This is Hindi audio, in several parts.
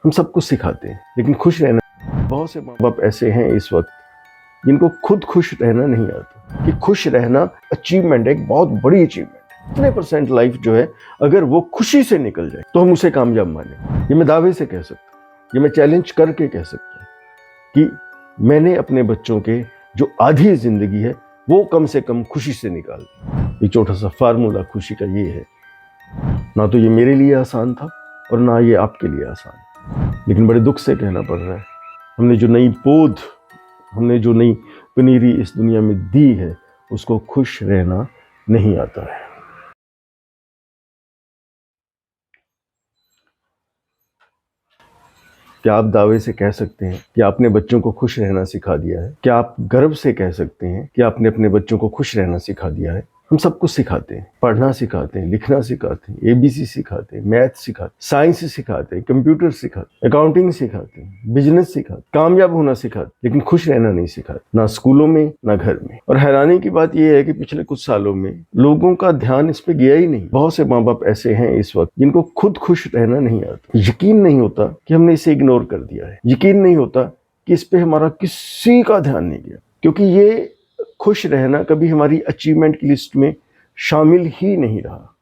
हम सबको सिखाते हैं, लेकिन खुश रहना, बहुत से माँ बाप ऐसे हैं इस वक्त जिनको खुद खुश रहना नहीं आता। कि खुश रहना अचीवमेंट है, एक बहुत बड़ी अचीवमेंट है। कितने परसेंट लाइफ जो है अगर वो खुशी से निकल जाए तो हम उसे कामयाब माने। ये मैं दावे से कह सकता हूँ, ये मैं चैलेंज करके कह सकता हूँ कि मैंने अपने बच्चों के जो आधी जिंदगी है वो कम से कम खुशी से निकाल दी। एक छोटा सा फार्मूला खुशी का ये है, ना तो ये मेरे लिए आसान था और ना ये आपके लिए आसान, लेकिन बड़े दुख से कहना पड़ रहा है, हमने जो नई पनीरी इस दुनिया में दी है उसको खुश रहना नहीं आता है। क्या आप दावे से कह सकते हैं कि आपने बच्चों को खुश रहना सिखा दिया है? क्या आप गर्व से कह सकते हैं कि आपने अपने बच्चों को खुश रहना सिखा दिया है? हम सबको सिखाते हैं, पढ़ना सिखाते हैं, लिखना सिखाते हैं, एबीसी सिखाते हैं, मैथ सिखाते हैं, साइंस सिखाते हैं, कंप्यूटर सिखाते हैं, अकाउंटिंग सिखाते हैं, बिजनेस सिखाते, कामयाब होना सिखाते, लेकिन खुश रहना नहीं सिखाते, ना स्कूलों में ना घर में। और हैरानी की बात यह है कि पिछले कुछ सालों में लोगों का ध्यान इस पे गया ही नहीं। बहुत से माँ बाप ऐसे हैं इस वक्त जिनको खुद खुश रहना नहीं आता। यकीन नहीं होता कि हमने इसे इग्नोर कर दिया है, यकीन नहीं होता कि इस पे हमारा किसी का ध्यान नहीं गया, क्योंकि ये खुश रहना कभी हमारी अचीवमेंट की लिस्ट में शामिल ही नहीं रहा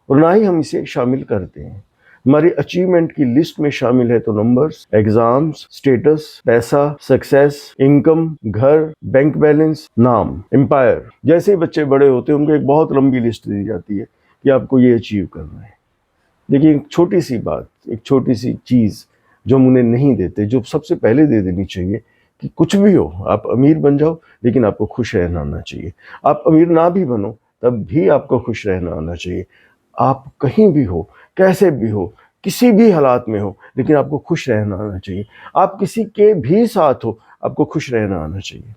और ना ही हम इसे शामिल करते हैं। हमारी अचीवमेंट की लिस्ट में शामिल है तो नंबर्स, एग्जाम्स, स्टेटस, पैसा, सक्सेस, इनकम, घर, बैंक बैलेंस, नाम, एम्पायर। जैसे ही बच्चे बड़े होते हैं उनको एक बहुत लंबी लिस्ट दी जाती है कि आपको ये अचीव करना है। देखिए, एक छोटी सी बात, एक छोटी सी चीज़ जो हम उन्हें नहीं देते, जो सबसे पहले दे देनी चाहिए कि कुछ भी हो, आप अमीर बन जाओ लेकिन आपको खुश रहना आना चाहिए। आप अमीर ना भी बनो तब भी आपको खुश रहना आना चाहिए। आप कहीं भी हो, कैसे भी हो, किसी भी हालात में हो, लेकिन आपको खुश रहना आना चाहिए। आप किसी के भी साथ हो, आपको खुश रहना आना चाहिए।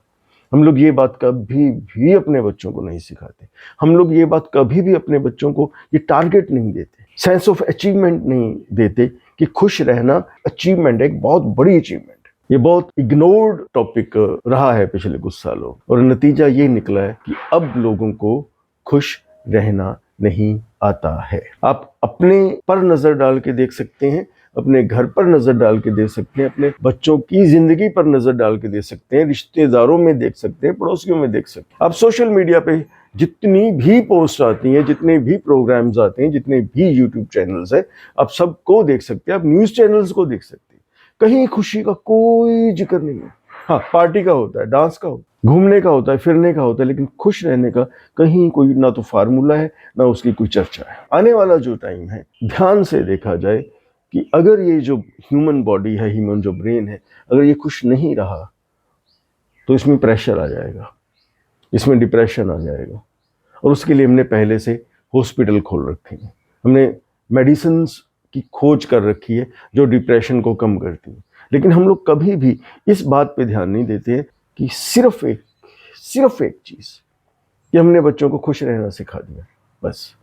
हम लोग ये बात कभी भी अपने बच्चों को नहीं सिखाते। हम लोग ये बात कभी भी अपने बच्चों को ये टारगेट नहीं देते, सेंस ऑफ अचीवमेंट नहीं देते कि खुश रहना अचीवमेंट है, एक बहुत बड़ी अचीवमेंट। ये बहुत इग्नोर्ड टॉपिक रहा है पिछले कुछ सालों, और नतीजा ये निकला है कि अब लोगों को खुश रहना नहीं आता है। आप अपने पर नजर डाल के देख सकते हैं, अपने घर पर नजर डाल के देख सकते हैं, अपने बच्चों की जिंदगी पर नजर डाल के देख सकते हैं, रिश्तेदारों में देख सकते हैं, पड़ोसियों में देख सकते हैं। आप सोशल मीडिया पे जितनी भी पोस्ट आती हैं, जितने भी प्रोग्राम्स आते हैं, जितने भी यूट्यूब चैनल्स हैं, आप सबको देख सकते हैं। आप न्यूज चैनल्स को देख सकते हैं, कहीं खुशी का कोई जिक्र नहीं है। हाँ, पार्टी का होता है, डांस का होता है, घूमने का होता है, फिरने का होता है, लेकिन खुश रहने का कहीं कोई ना तो फार्मूला है ना उसकी कोई चर्चा है। आने वाला जो टाइम है, ध्यान से देखा जाए कि अगर ये जो ह्यूमन बॉडी है, ह्यूमन जो ब्रेन है, अगर ये खुश नहीं रहा तो इसमें प्रेशर आ जाएगा, इसमें डिप्रेशन आ जाएगा। और उसके लिए हमने पहले से हॉस्पिटल खोल रखे हैं, हमने मेडिसिन्स की खोज कर रखी है जो डिप्रेशन को कम करती है। लेकिन हम लोग कभी भी इस बात पे ध्यान नहीं देते हैं कि सिर्फ एक चीज़ कि हमने बच्चों को खुश रहना सिखा दिया। बस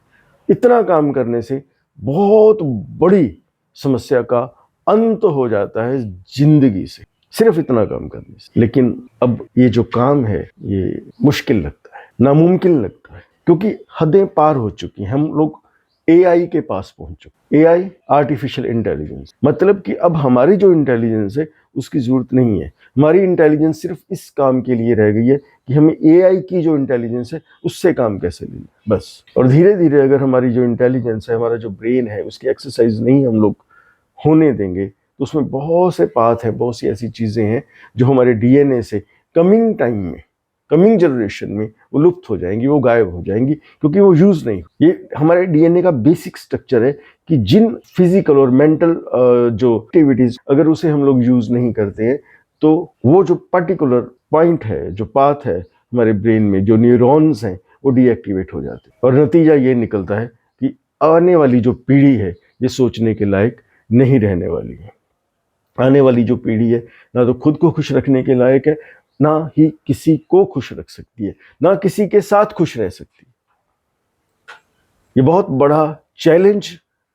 इतना काम करने से बहुत बड़ी समस्या का अंत हो जाता है जिंदगी से, सिर्फ इतना काम करने से। लेकिन अब ये जो काम है ये मुश्किल लगता है, नामुमकिन लगता है, क्योंकि हदें पार हो चुकी हैं। हम लोग एआई के पास पहुंच चुके। एआई, आर्टिफिशियल इंटेलिजेंस, मतलब कि अब हमारी जो इंटेलिजेंस है उसकी जरूरत नहीं है। हमारी इंटेलिजेंस सिर्फ इस काम के लिए रह गई है कि हमें एआई की जो इंटेलिजेंस है उससे काम कैसे लेना, बस। और धीरे धीरे अगर हमारी जो इंटेलिजेंस है, हमारा जो ब्रेन है, उसकी एक्सरसाइज नहीं हम लोग होने देंगे तो उसमें बहुत से पाथ हैं, बहुत सी ऐसी चीज़ें हैं जो हमारे डीएनए से कमिंग टाइम में, कमिंग जनरेशन में वो लुप्त हो जाएंगी, वो गायब हो जाएंगी, क्योंकि वो यूज़ नहीं। ये हमारे डीएनए का बेसिक स्ट्रक्चर है कि जिन फिजिकल और मेंटल जो एक्टिविटीज़ अगर उसे हम लोग यूज़ नहीं करते हैं तो वो जो पर्टिकुलर पॉइंट है, जो पाथ है हमारे ब्रेन में, जो न्यूरॉन्स हैं, वो डीएक्टिवेट हो जाते हैं। और नतीजा ये निकलता है कि आने वाली जो पीढ़ी है ये सोचने के लायक नहीं रहने वाली है। आने वाली जो पीढ़ी है ना तो खुद को खुश रखने के लायक है, ना ही किसी को खुश रख सकती है, ना किसी के साथ खुश रह सकती है। ये बहुत बड़ा चैलेंज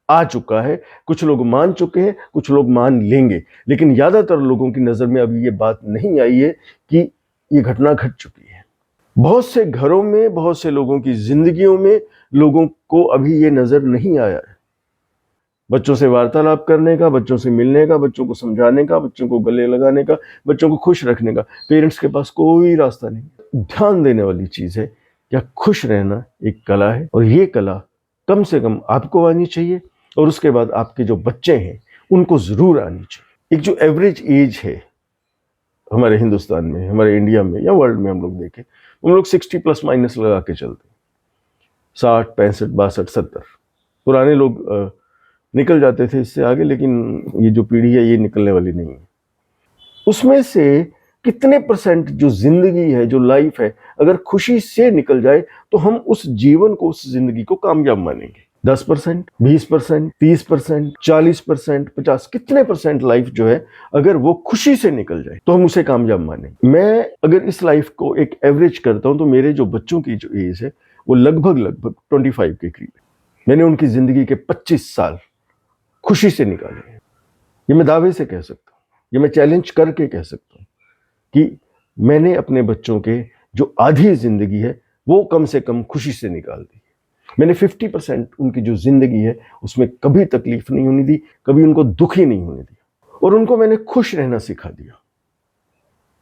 आ चुका है। कुछ लोग मान चुके हैं, कुछ लोग मान लेंगे, लेकिन ज्यादातर लोगों की नजर में अभी ये बात नहीं आई है कि ये घटना घट चुकी है। बहुत से घरों में, बहुत से लोगों की जिंदगियों में लोगों को अभी ये नजर नहीं आया है। बच्चों से वार्तालाप करने का, बच्चों से मिलने का, बच्चों को समझाने का, बच्चों को गले लगाने का, बच्चों को खुश रखने का पेरेंट्स के पास कोई रास्ता नहीं। ध्यान देने वाली चीज है, क्या खुश रहना एक कला है, और ये कला कम से कम आपको आनी चाहिए, और उसके बाद आपके जो बच्चे हैं उनको जरूर आनी चाहिए। एक जो एवरेज एज है हमारे हिंदुस्तान में, हमारे इंडिया में या वर्ल्ड में हम लोग देखें, हम लोग 60 प्लस माइनस लगा के चलते हैं, 60, 65, 62, 70। पुराने लोग निकल जाते थे इससे आगे, लेकिन ये जो पीढ़ी है ये निकलने वाली नहीं है। उसमें से कितने परसेंट जो जिंदगी है, जो लाइफ है, अगर खुशी से निकल जाए तो हम उस जीवन को, उस जिंदगी को कामयाब मानेंगे? 10%, 20%, 30%, 40%, 50, कितने परसेंट लाइफ जो है अगर वो खुशी से निकल जाए तो हम उसे कामयाब मानेंगे? मैं अगर इस लाइफ को एक एवरेज करता हूं तो मेरे जो बच्चों की जो एज है वो लगभग 25 के करीब है। मैंने उनकी जिंदगी के 25 साल खुशी से निकाले हैं। ये मैं दावे से कह सकता हूँ, ये मैं चैलेंज करके कह सकता हूँ कि मैंने अपने बच्चों के जो आधी जिंदगी है वो कम से कम खुशी से निकाल दी। मैंने 50% उनकी जो जिंदगी है उसमें कभी तकलीफ नहीं होने दी, कभी उनको दुखी नहीं होने दिया, और उनको मैंने खुश रहना सिखा दिया।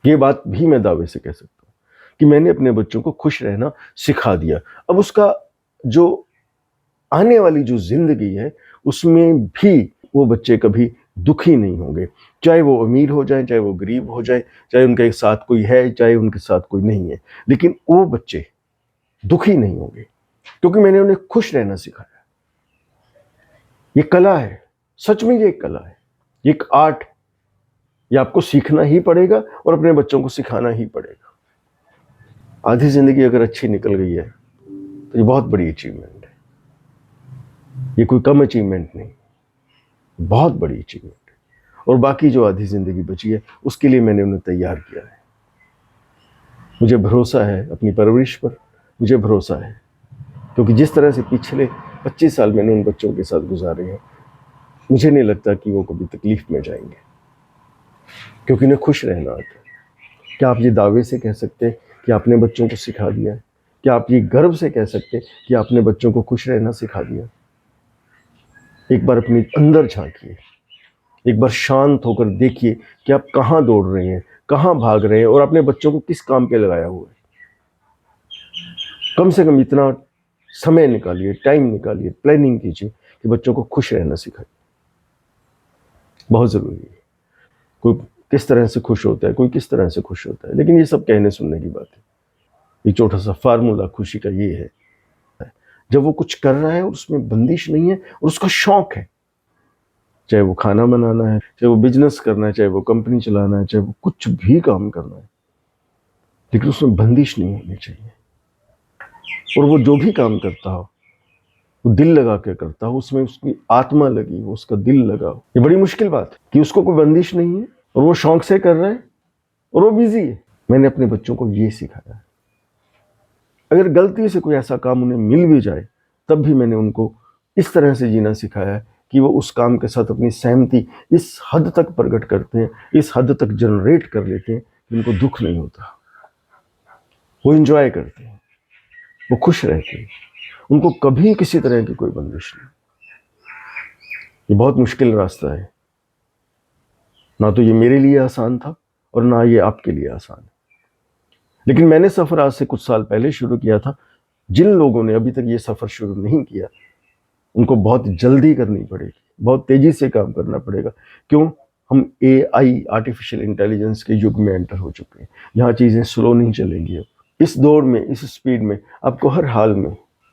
ये बात भी मैं दावे से कह सकता हूँ कि मैंने अपने बच्चों को खुश रहना सिखा दिया। अब उसका जो आने वाली जो जिंदगी है उसमें भी वो बच्चे कभी दुखी नहीं होंगे, चाहे वो अमीर हो जाए, चाहे वो गरीब हो जाए, चाहे उनके साथ कोई है, चाहे उनके साथ कोई नहीं है, लेकिन वो बच्चे दुखी नहीं होंगे क्योंकि मैंने उन्हें खुश रहना सिखाया। ये कला है, सच में ये एक कला है, ये एक आर्ट। ये आपको सीखना ही पड़ेगा और अपने बच्चों को सिखाना ही पड़ेगा। आधी जिंदगी अगर अच्छी निकल गई है तो ये बहुत बड़ी अचीवमेंट है, ये कोई कम अचीवमेंट नहीं, बहुत बड़ी अचीवमेंट है। और बाकी जो आधी जिंदगी बची है उसके लिए मैंने उन्हें तैयार किया है। मुझे भरोसा है अपनी परवरिश पर, मुझे भरोसा है क्योंकि जिस तरह से पिछले 25 साल मैंने उन बच्चों के साथ गुजारे हैं, मुझे नहीं लगता कि वो कभी तकलीफ में जाएंगे, क्योंकि उन्हें खुश रहना आता है। क्या आप ये दावे से कह सकते हैं कि आपने बच्चों को सिखा दिया है? क्या आप ये गर्व से कह सकते हैं कि आपने बच्चों को खुश रहना सिखा दिया? एक बार अपने अंदर झांकिए, एक बार शांत होकर देखिए कि आप कहाँ दौड़ रहे हैं, कहाँ भाग रहे हैं, और अपने बच्चों को किस काम पे लगाया हुआ है। कम से कम इतना समय निकालिए, टाइम निकालिए, प्लानिंग कीजिए कि बच्चों को खुश रहना सिखाइए। बहुत जरूरी है। कोई किस तरह से खुश होता है, कोई किस तरह से खुश होता है, लेकिन ये सब कहने सुनने की बात है। एक छोटा सा फार्मूला खुशी का ये है, जब वो कुछ कर रहा है और उसमें बंदिश नहीं है और उसका शौक है, चाहे वो खाना बनाना है, चाहे वो बिजनेस करना है, चाहे वो कंपनी चलाना है, चाहे वो कुछ भी काम करना है, लेकिन उसमें बंदिश नहीं होनी चाहिए। और वो जो भी काम करता हो वो दिल लगा के करता हो, उसमें उसकी आत्मा लगी हो, उसका दिल लगा हो। ये बड़ी मुश्किल बात है कि उसको कोई बंदिश नहीं है और वो शौक से कर रहा है और वो बिजी है। मैंने अपने बच्चों को ये सिखाया है। अगर गलती से कोई ऐसा काम उन्हें मिल भी जाए तब भी मैंने उनको इस तरह से जीना सिखाया है कि वो उस काम के साथ अपनी सहमति इस हद तक प्रकट करते हैं, इस हद तक जनरेट कर लेते हैं कि उनको दुख नहीं होता, वो इंजॉय करते हैं, वो खुश रहते हैं, उनको कभी किसी तरह की कोई बंदिश नहीं। ये बहुत मुश्किल रास्ता है, ना तो ये मेरे लिए आसान था और ना ये आपके लिए आसान है, लेकिन मैंने सफर आज से कुछ साल पहले शुरू किया था। जिन लोगों ने अभी तक ये सफर शुरू नहीं किया उनको बहुत जल्दी करनी पड़ेगी, बहुत तेजी से काम करना पड़ेगा। क्यों? हम AI, आर्टिफिशियल इंटेलिजेंस के युग में एंटर हो चुके हैं। यहाँ चीजें स्लो नहीं चलेंगी। अब इस दौर में, इस स्पीड में आपको हर हाल में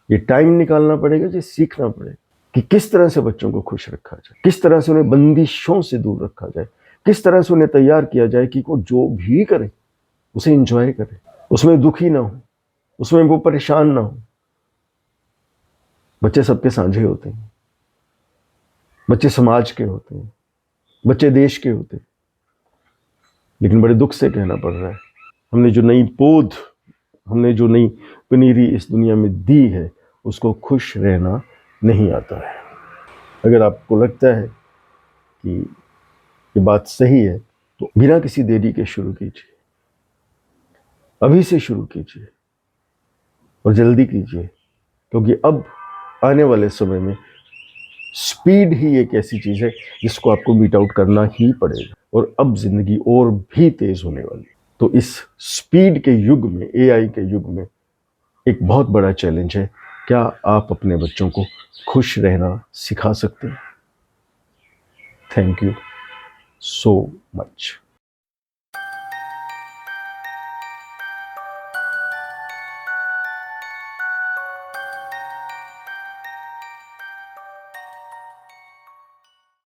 ये टाइम निकालना पड़ेगा, ये सीखना पड़ेगा कि किस तरह से बच्चों को खुश रखा जाए, किस तरह से उन्हें बंदिशों से दूर रखा जाए, किस तरह से उन्हें तैयार किया जाए कि वो जो भी करे उसे इंजॉय करे, उसमें दुखी ना हो, उसमें वो परेशान ना हो। बच्चे सबके साझे होते हैं, बच्चे समाज के होते हैं, बच्चे देश के होते हैं, लेकिन बड़े दुख से कहना पड़ रहा है हमने जो नई पोध, हमने जो नई पनीरी इस दुनिया में दी है उसको खुश रहना नहीं आता है। अगर आपको लगता है कि ये बात सही है तो बिना किसी देरी के शुरू कीजिए, अभी से शुरू कीजिए और जल्दी कीजिए, क्योंकि अब आने वाले समय में स्पीड ही एक ऐसी चीज़ है जिसको आपको मीट आउट करना ही पड़ेगा, और अब ज़िंदगी और भी तेज़ होने वाली है। तो इस स्पीड के युग में, एआई के युग में, एक बहुत बड़ा चैलेंज है, क्या आप अपने बच्चों को खुश रहना सिखा सकते हैं? Thank you so much.